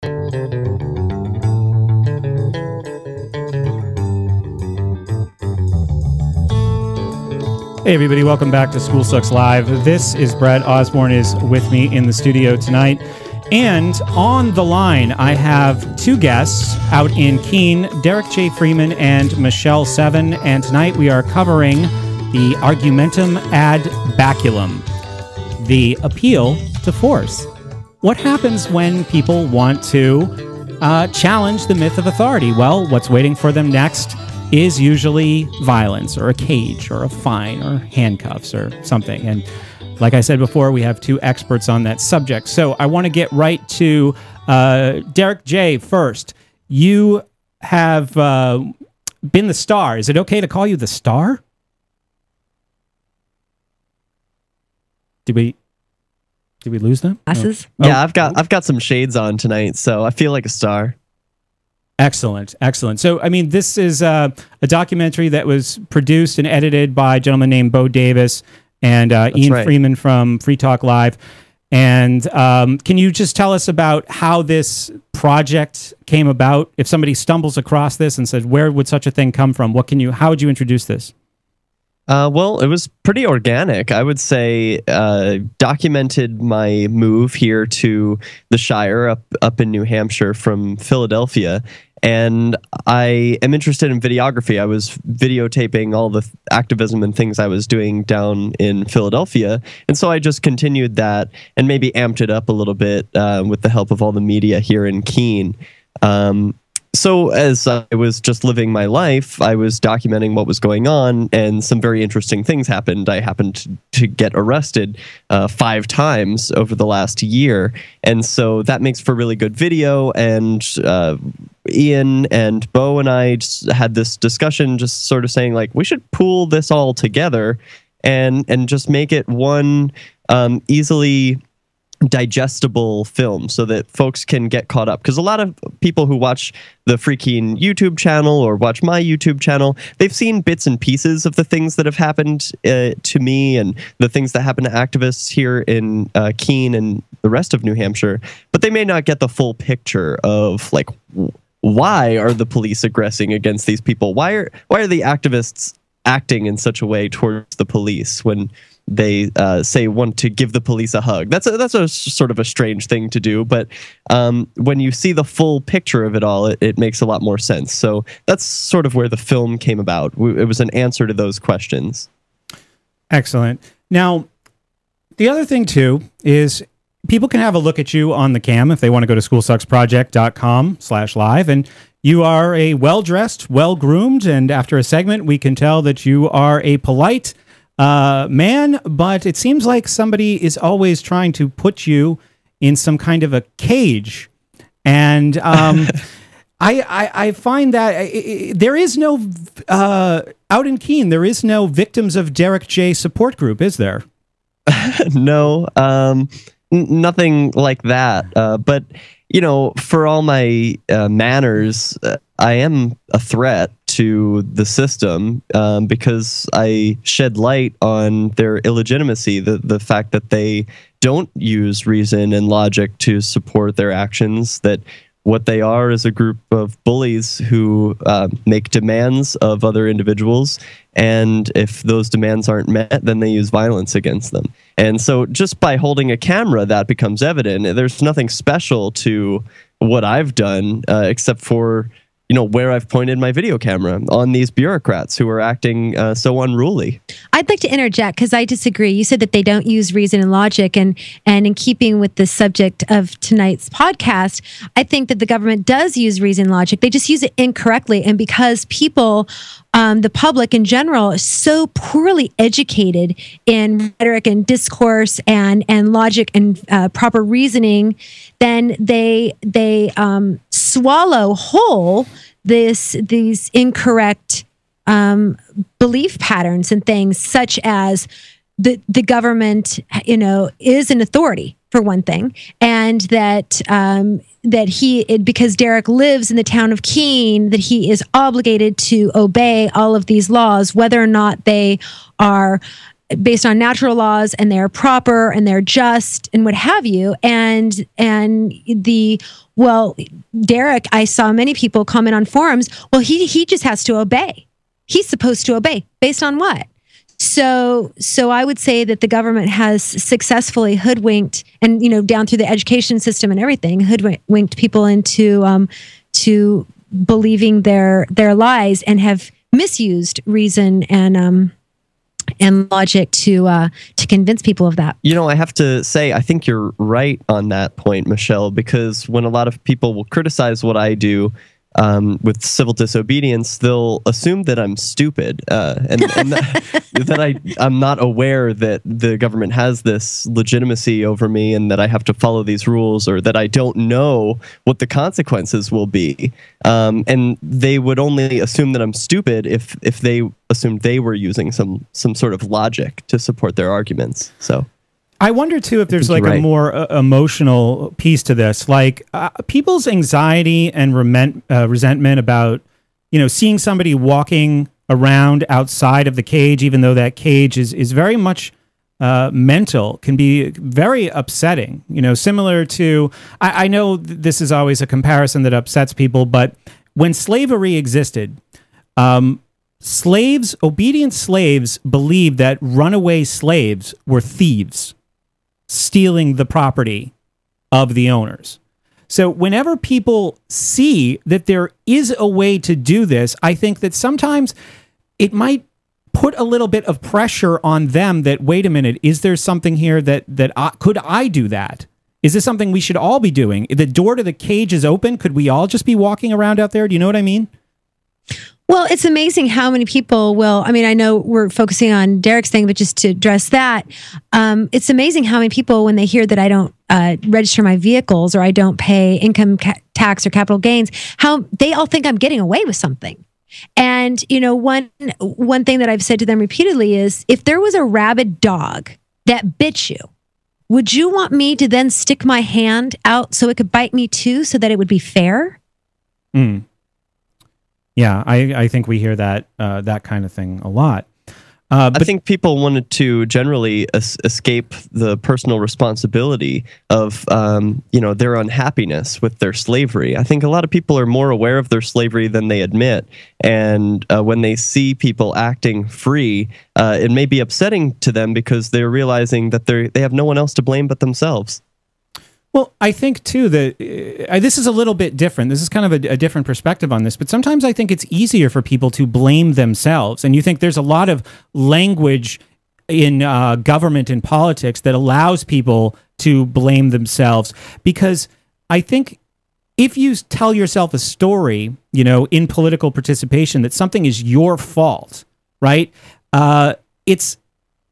Hey everybody, welcome back to School Sucks Live. This is Brett. Osborne is with me in the studio tonight. And on the line, I have two guests out in Keene, Derrick J. Freeman and Michele Seven. And tonight we are covering the argumentum ad baculum, the appeal to force. What happens when people want to challenge the myth of authority? Well, what's waiting for them next is usually violence or a cage or a fine or handcuffs or something. And like I said before, we have two experts on that subject. So I want to get right to Derrick J first. You have been the star. Is it okay to call you the star? Did we lose them? Glasses. Oh. Yeah, I've got some shades on tonight, so I feel like a star. Excellent, excellent. So, I mean, this is a documentary that was produced and edited by a gentleman named Bo Davis and Ian Freeman from Free Talk Live. And can you just tell us about how this project came about? If somebody stumbles across this and says, where would such a thing come from? How would you introduce this? Well, it was pretty organic. I would say documented my move here to the Shire up in New Hampshire from Philadelphia. And I am interested in videography. I was videotaping all the activism and things I was doing down in Philadelphia. And so I just continued that and maybe amped it up a little bit with the help of all the media here in Keene. So as I was just living my life, I was documenting what was going on, and some very interesting things happened. I happened to get arrested 5 times over the last year, and so that makes for really good video. And Ian and Bo and I just had this discussion, just sort of saying, like, we should pool this all together and just make it one easily digestible film so that folks can get caught up. Because a lot of people who watch the free-keene YouTube channel or watch my YouTube channel, they've seen bits and pieces of the things that have happened to me and the things that happen to activists here in Keene and the rest of New Hampshire, but they may not get the full picture of, like, why are the police aggressing against these people? Why are the activists acting in such a way towards the police when they say want to give the police a hug? That's a sort of a strange thing to do, but when you see the full picture of it all, it makes a lot more sense. So that's sort of where the film came about. It was an answer to those questions. Excellent. Now, the other thing too is people can have a look at you on the cam if they want to go to schoolsucksproject.com/live, and you are a well-dressed, well-groomed, and after a segment, we can tell that you are a polite man, but it seems like somebody is always trying to put you in some kind of a cage. And I find that there is no, out in Keene, there is no Victims of Derrick J support group, is there? No, nothing like that. But, you know, for all my manners, I am a threat to the system because I shed light on their illegitimacy, the fact that they don't use reason and logic to support their actions, that what they are is a group of bullies who make demands of other individuals, and if those demands aren't met, then they use violence against them. And so just by holding a camera, that becomes evident. There's nothing special to what I've done except for, you know, where I've pointed my video camera on these bureaucrats who are acting so unruly. I'd like to interject because I disagree. You said that they don't use reason and logic, and in keeping with the subject of tonight's podcast, I think that the government does use reason and logic. They just use it incorrectly, and because people, the public in general, is so poorly educated in rhetoric and discourse and logic and proper reasoning, then they swallow whole these incorrect belief patterns and things, such as the government, you know, is an authority for one thing, and that because Derrick lives in the town of Keene, that he is obligated to obey all of these laws, whether or not they are based on natural laws, and they're proper and they're just and what have you. And Derrick, I saw many people comment on forums, well, he just has to obey. He's supposed to obey based on what? So I would say that the government has successfully hoodwinked, and down through the education system and everything, hoodwinked people into to believing their lies, and have misused reason and logic to convince people of that. I have to say, I think you're right on that point, Michelle, because when a lot of people will criticize what I do with civil disobedience, they'll assume that I'm stupid, and that I'm not aware that the government has this legitimacy over me, and that I have to follow these rules, or that I don't know what the consequences will be. And they would only assume that I'm stupid if they assumed they were using some sort of logic to support their arguments. So I wonder too if there's like a more emotional piece to this, like people's anxiety and resentment about, seeing somebody walking around outside of the cage, even though that cage is very much mental, can be very upsetting. Similar to, I know this is always a comparison that upsets people, but when slavery existed, obedient slaves believed that runaway slaves were thieves, stealing the property of the owners. So whenever people see that there is a way to do this, I think that sometimes it might put a little bit of pressure on them that, wait a minute, is there something here could I do that? Is this something we should all be doing? The door to the cage is open. Could we all just be walking around out there? Do you know what I mean? Well, it's amazing how many people will, I know we're focusing on Derrick's thing, but just to address that, it's amazing how many people, when they hear that I don't register my vehicles, or I don't pay income tax or capital gains, how they all think I'm getting away with something. And, one thing that I've said to them repeatedly is, if there was a rabid dog that bit you, would you want me to then stick my hand out so it could bite me too, so that it would be fair? Mm. Yeah, I think we hear that that kind of thing a lot. I think people wanted to generally escape the personal responsibility of their unhappiness with their slavery. I think a lot of people are more aware of their slavery than they admit, and when they see people acting free, it may be upsetting to them because they're realizing that they have no one else to blame but themselves. Well, I think, too, that this is a little bit different. This is kind of a different perspective on this. But sometimes I think it's easier for people to blame themselves. And you think there's a lot of language in government and politics that allows people to blame themselves. Because I think if you tell yourself a story, in political participation, that something is your fault, right? It's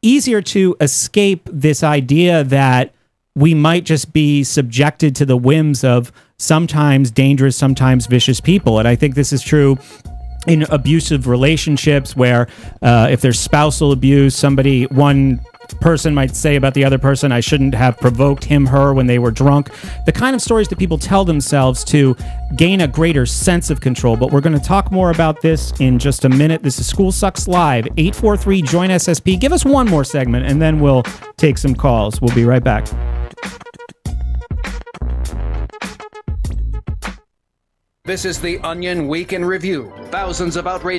easier to escape this idea that we might just be subjected to the whims of sometimes dangerous, sometimes vicious people. And I think this is true in abusive relationships where if there's spousal abuse, one person might say about the other person, I shouldn't have provoked him, her when they were drunk. The kind of stories that people tell themselves to gain a greater sense of control. But we're going to talk more about this in just a minute. This is School Sucks Live, 843-JOIN-SSP. Give us one more segment and then we'll take some calls. We'll be right back. This is the Onion Week in Review. Thousands of outrageous